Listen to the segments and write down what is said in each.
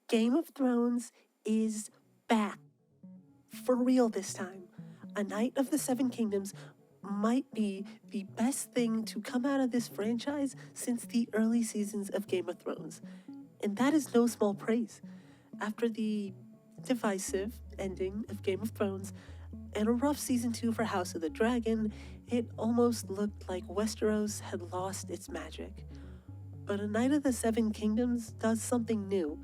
Game of Thrones is back. For real this time. A Knight of the Seven Kingdoms might be the best thing to come out of this franchise since the early seasons of Game of Thrones. And that is no small praise. After the divisive ending of Game of Thrones and a rough season 2 for House of the Dragon, it almost looked like Westeros had lost its magic. But A Knight of the Seven Kingdoms does something new.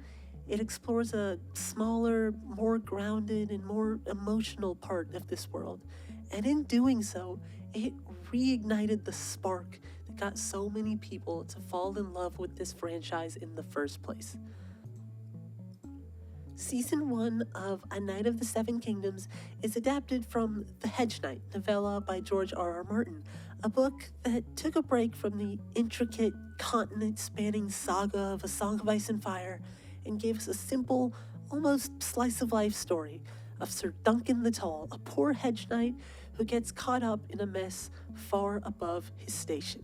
It explores a smaller, more grounded, and more emotional part of this world. And in doing so, it reignited the spark that got so many people to fall in love with this franchise in the first place. Season 1 of A Knight of the Seven Kingdoms is adapted from The Hedge Knight novella by George R.R. Martin, a book that took a break from the intricate, continent-spanning saga of A Song of Ice and Fire and gave us a simple, almost slice-of-life story of Sir Duncan the Tall, a poor hedge knight who gets caught up in a mess far above his station.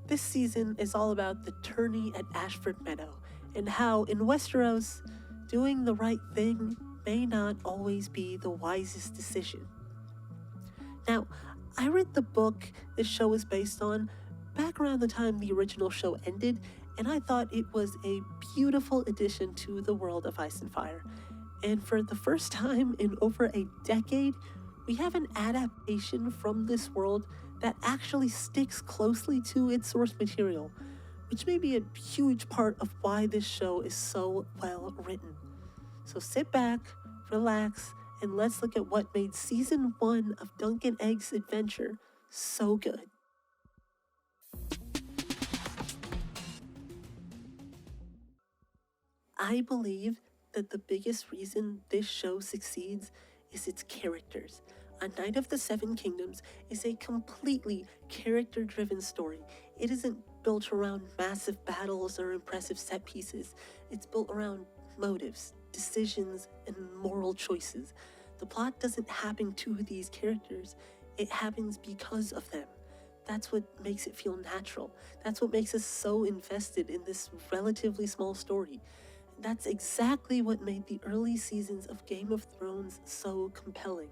This season is all about the tourney at Ashford Meadow and how, in Westeros, doing the right thing may not always be the wisest decision. Now, I read the book this show is based on back around the time the original show ended, and I thought it was a beautiful addition to the world of Ice and Fire. And for the first time in over a decade, we have an adaptation from this world that actually sticks closely to its source material, which may be a huge part of why this show is so well written. So sit back, relax, and let's look at what made season 1 of Dunk and Egg's adventure so good. I believe that the biggest reason this show succeeds is its characters. A Knight of the Seven Kingdoms is a completely character-driven story. It isn't built around massive battles or impressive set pieces. It's built around motives, decisions, and moral choices. The plot doesn't happen to these characters. It happens because of them. That's what makes it feel natural. That's what makes us so invested in this relatively small story. That's exactly what made the early seasons of Game of Thrones so compelling.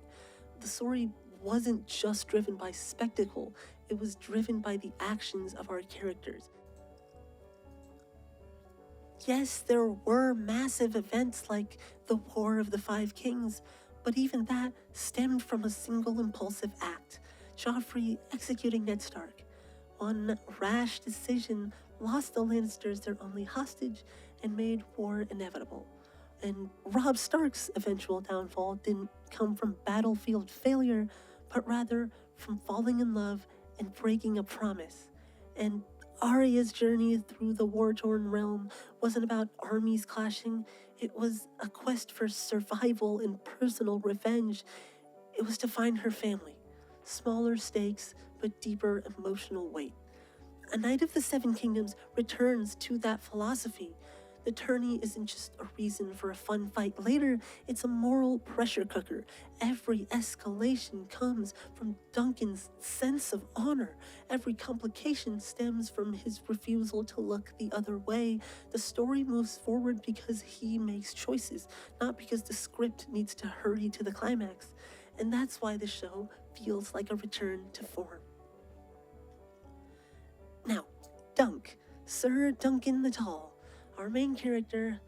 The story wasn't just driven by spectacle, it was driven by the actions of our characters. Yes, there were massive events like the War of the Five Kings, but even that stemmed from a single impulsive act, Joffrey executing Ned Stark. One rash decision lost the Lannisters their only hostage and made war inevitable. And Robb Stark's eventual downfall didn't come from battlefield failure, but rather from falling in love and breaking a promise. And Arya's journey through the war-torn realm wasn't about armies clashing, it was a quest for survival and personal revenge. It was to find her family. Smaller stakes, but deeper emotional weight. A Knight of the Seven Kingdoms returns to that philosophy. The tourney isn't just a reason for a fun fight later, it's a moral pressure cooker. Every escalation comes from Duncan's sense of honor. Every complication stems from his refusal to look the other way. The story moves forward because he makes choices, not because the script needs to hurry to the climax. And that's why the show feels like a return to form. Now, Dunk, Sir Duncan the Tall, our main character,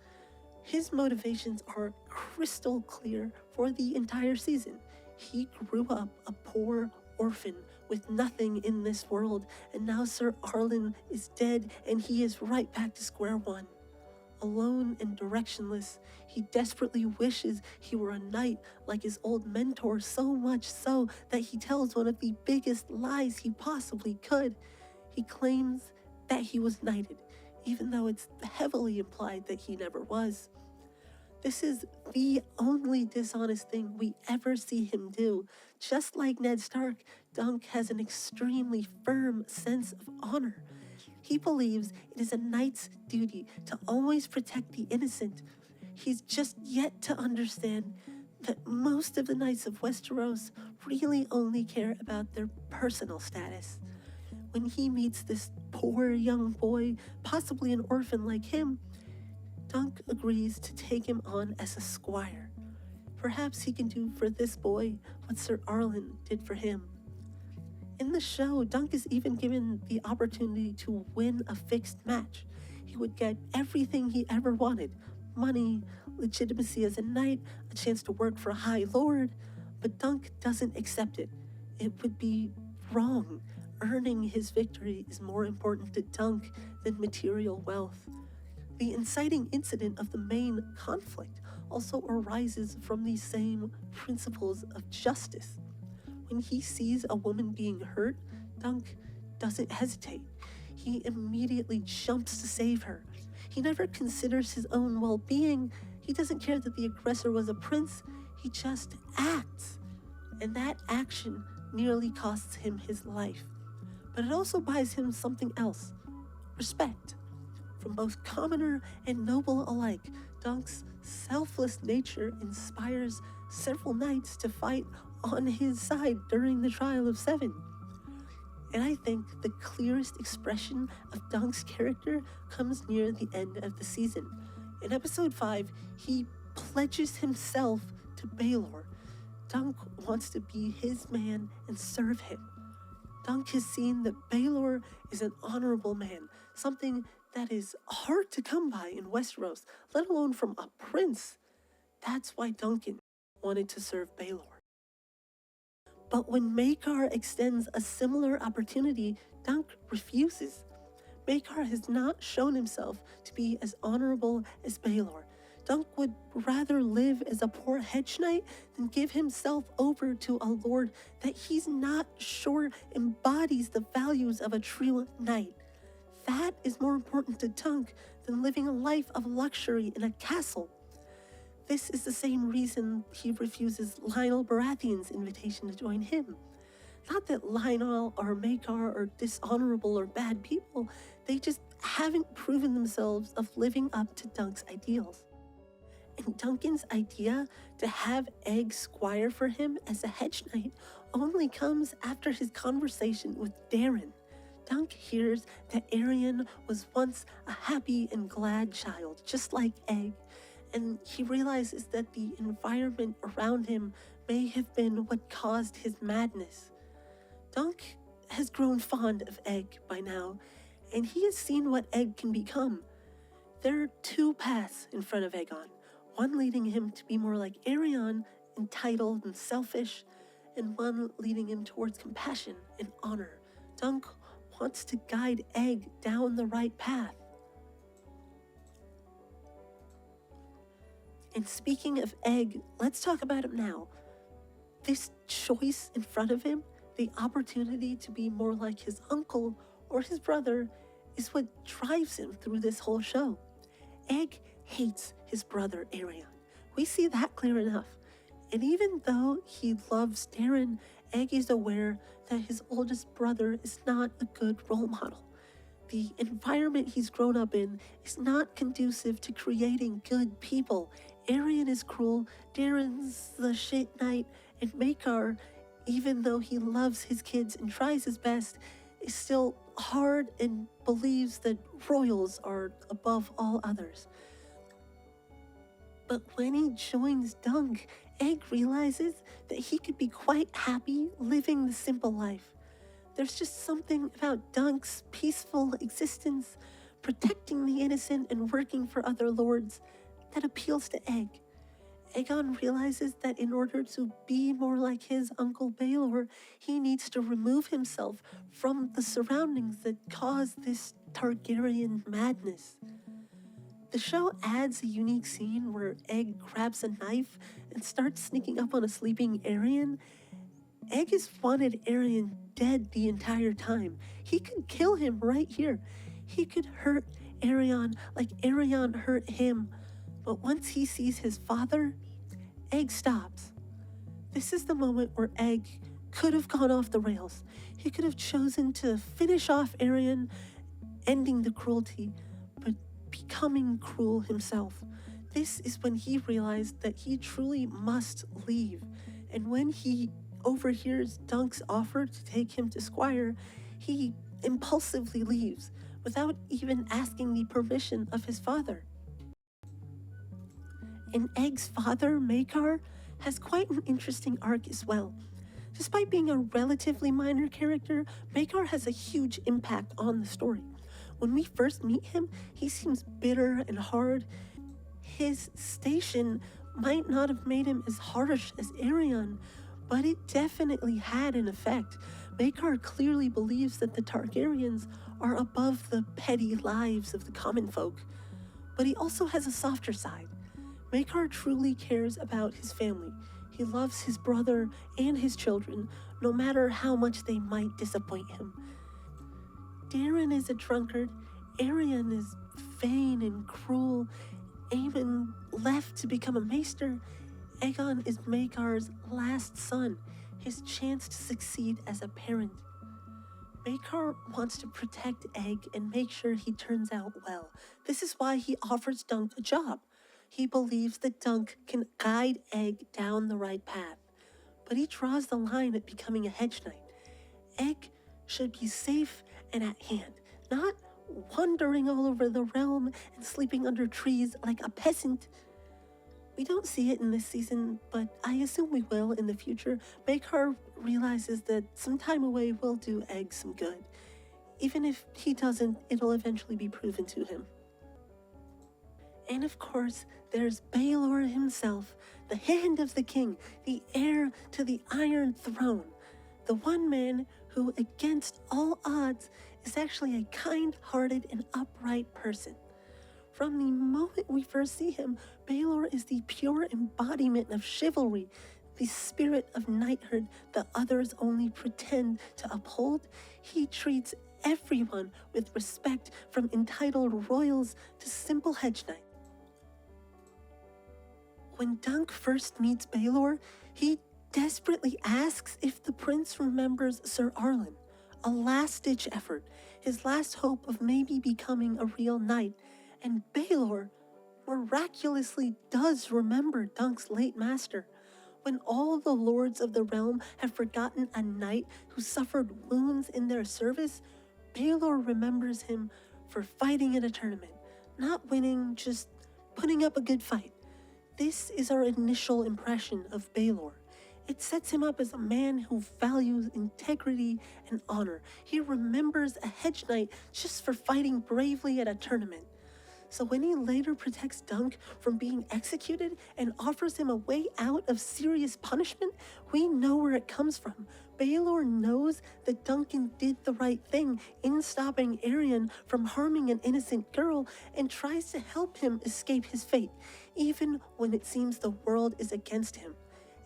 his motivations are crystal clear for the entire season. He grew up a poor orphan with nothing in this world, and now Sir Arlen is dead and he is right back to square one. Alone and directionless, he desperately wishes he were a knight like his old mentor, so much so that he tells one of the biggest lies he possibly could. He claims that he was knighted, even though it's heavily implied that he never was. This is the only dishonest thing we ever see him do. Just like Ned Stark, Dunk has an extremely firm sense of honor. He believes it is a knight's duty to always protect the innocent. He's just yet to understand that most of the knights of Westeros really only care about their personal status. When he meets this poor young boy, possibly an orphan like him, Dunk agrees to take him on as a squire. Perhaps he can do for this boy what Sir Arlen did for him. In the show, Dunk is even given the opportunity to win a fixed match. He would get everything he ever wanted: money, legitimacy as a knight, a chance to work for a High Lord, but Dunk doesn't accept it. It would be wrong. Earning his victory is more important to Dunk than material wealth. The inciting incident of the main conflict also arises from these same principles of justice. When he sees a woman being hurt, Dunk doesn't hesitate. He immediately jumps to save her. He never considers his own well-being. He doesn't care that the aggressor was a prince. He just acts. And that action nearly costs him his life. But it also buys him something else: respect. From both commoner and noble alike, Dunk's selfless nature inspires several knights to fight on his side during the trial of 7. And I think the clearest expression of Dunk's character comes near the end of the season. In episode 5, he pledges himself to Baelor. Dunk wants to be his man and serve him. Dunk has seen that Baelor is an honorable man, something that is hard to come by in Westeros, let alone from a prince. That's why Duncan wanted to serve Baelor. But when Maekar extends a similar opportunity, Dunk refuses. Maekar has not shown himself to be as honorable as Baelor. Dunk would rather live as a poor hedge knight than give himself over to a lord that he's not sure embodies the values of a true knight. That is more important to Dunk than living a life of luxury in a castle. This is the same reason he refuses Lionel Baratheon's invitation to join him. Not that Lionel or Maekar are dishonorable or bad people, they just haven't proven themselves of living up to Dunk's ideals. And Duncan's idea to have Egg squire for him as a hedge knight only comes after his conversation with Darren. Dunk hears that Aegon was once a happy and glad child, just like Egg, and he realizes that the environment around him may have been what caused his madness. Dunk has grown fond of Egg by now, and he has seen what Egg can become. There are two paths in front of Aegon, one leading him to be more like Aegon, entitled and selfish, and one leading him towards compassion and honor. Dunk wants to guide Egg down the right path. And speaking of Egg, let's talk about him now. This choice in front of him, the opportunity to be more like his uncle or his brother, is what drives him through this whole show. Egg hates his brother Aegon. We see that clear enough. And even though he loves Darren, Egg is aware that his oldest brother is not a good role model. The environment he's grown up in is not conducive to creating good people. Aegon is cruel, Darren's the shit knight, and Maekar, even though he loves his kids and tries his best, is still hard and believes that royals are above all others. But when he joins Dunk, Egg realizes that he could be quite happy living the simple life. There's just something about Dunk's peaceful existence, protecting the innocent and working for other lords, that appeals to Egg. Aegon realizes that in order to be more like his uncle Baelor, he needs to remove himself from the surroundings that cause this Targaryen madness. The show adds a unique scene where Egg grabs a knife and starts sneaking up on a sleeping Aegon. Egg has wanted Aegon dead the entire time. He could kill him right here. He could hurt Aegon like Aegon hurt him. But once he sees his father, Egg stops. This is the moment where Egg could have gone off the rails. He could have chosen to finish off Aegon, ending the cruelty, but becoming cruel himself. This is when he realized that he truly must leave. And when he overhears Dunk's offer to take him to Squire, he impulsively leaves without even asking the permission of his father. And Egg's father, Maekar, has quite an interesting arc as well. Despite being a relatively minor character, Maekar has a huge impact on the story. When we first meet him, he seems bitter and hard. His station might not have made him as harsh as Aegon, but it definitely had an effect. Maekar clearly believes that the Targaryens are above the petty lives of the common folk. But he also has a softer side. Maekar truly cares about his family. He loves his brother and his children, no matter how much they might disappoint him. Daeron is a drunkard, Aegon is vain and cruel, Aemon left to become a maester. Aegon is Maekar's last son, his chance to succeed as a parent. Maekar wants to protect Egg and make sure he turns out well. This is why he offers Dunk a job. He believes that Dunk can guide Egg down the right path. But he draws the line at becoming a hedge knight. Egg should be safe and at hand, not wandering all over the realm and sleeping under trees like a peasant. We don't see it in this season, but I assume we will in the future. Maekar realizes that some time away will do Egg some good. Even if he doesn't, it'll eventually be proven to him. And of course, there's Baelor himself, the hand of the king, the heir to the Iron Throne. The one man who, against all odds, is actually a kind-hearted and upright person. From the moment we first see him, Baelor is the pure embodiment of chivalry, the spirit of knighthood that others only pretend to uphold. He treats everyone with respect, from entitled royals to simple hedge knights. When Dunk first meets Baelor, he desperately asks if the prince remembers Sir Arlen, a last-ditch effort, his last hope of maybe becoming a real knight, and Baelor miraculously does remember Dunk's late master. When all the lords of the realm have forgotten a knight who suffered wounds in their service, Baelor remembers him for fighting in a tournament, not winning, just putting up a good fight. This is our initial impression of Baelor. It sets him up as a man who values integrity and honor. He remembers a hedge knight just for fighting bravely at a tournament. So when he later protects Dunk from being executed and offers him a way out of serious punishment, we know where it comes from. Baelor knows that Duncan did the right thing in stopping Aegon from harming an innocent girl and tries to help him escape his fate, even when it seems the world is against him.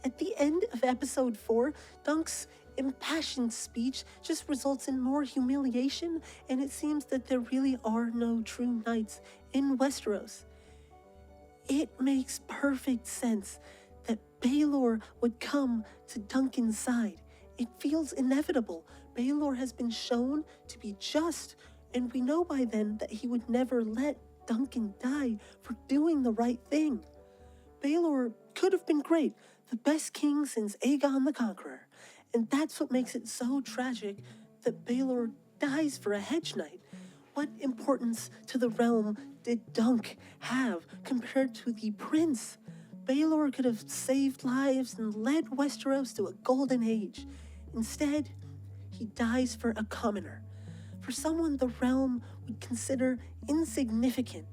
At the end of episode 4, Dunk's impassioned speech just results in more humiliation, and it seems that there really are no true knights in Westeros. It makes perfect sense that Baelor would come to Duncan's side. It feels inevitable. Baelor has been shown to be just, and we know by then that he would never let Duncan die for doing the right thing. Baelor could have been great, the best king since Aegon the Conqueror, and that's what makes it so tragic that Baelor dies for a hedge knight. What importance to the realm did Dunk have compared to the prince? Baelor could have saved lives and led Westeros to a golden age. Instead, he dies for a commoner, for someone the realm would consider insignificant.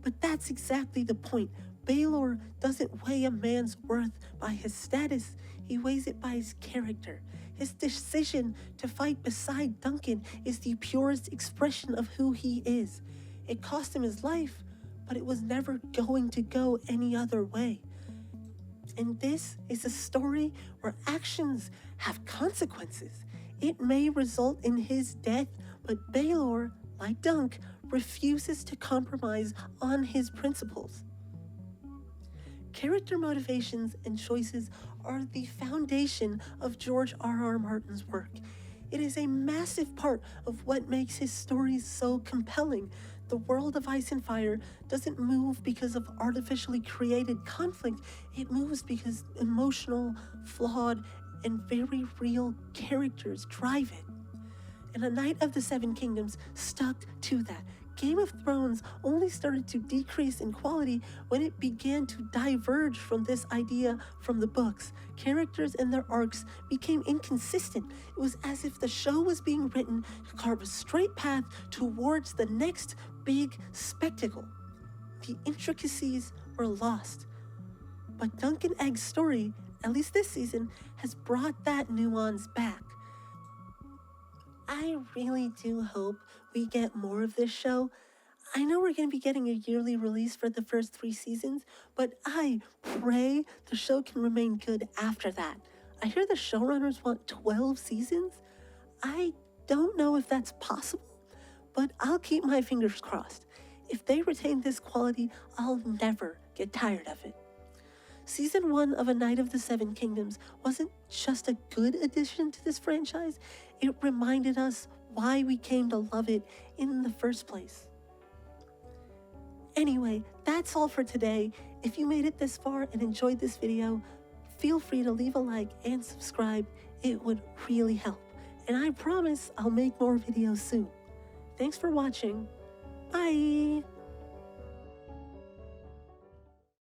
But that's exactly the point. Baelor doesn't weigh a man's worth by his status, he weighs it by his character. His decision to fight beside Duncan is the purest expression of who he is. It cost him his life, but it was never going to go any other way. And this is a story where actions have consequences. It may result in his death, but Baelor, like Dunk, refuses to compromise on his principles. Character motivations and choices are the foundation of George R.R. Martin's work. It is a massive part of what makes his stories so compelling. The world of Ice and Fire doesn't move because of artificially created conflict. It moves because emotional, flawed, and very real characters drive it. And A Knight of the Seven Kingdoms stuck to that. Game of Thrones only started to decrease in quality when it began to diverge from this idea from the books. Characters and their arcs became inconsistent. It was as if the show was being written to carve a straight path towards the next big spectacle. The intricacies were lost. But Dunk and Egg's story, at least this season, has brought that nuance back. I really do hope we get more of this show. I know we're going to be getting a yearly release for the first 3 seasons, but I pray the show can remain good after that. I hear the showrunners want 12 seasons. I don't know if that's possible, but I'll keep my fingers crossed. If they retain this quality, I'll never get tired of it. Season 1 of A Night of the Seven Kingdoms wasn't just a good addition to this franchise, it reminded us why we came to love it in the first place. Anyway, that's all for today. If you made it this far and enjoyed this video, feel free to leave a like and subscribe. It would really help. And I promise I'll make more videos soon. Thanks for watching. Bye!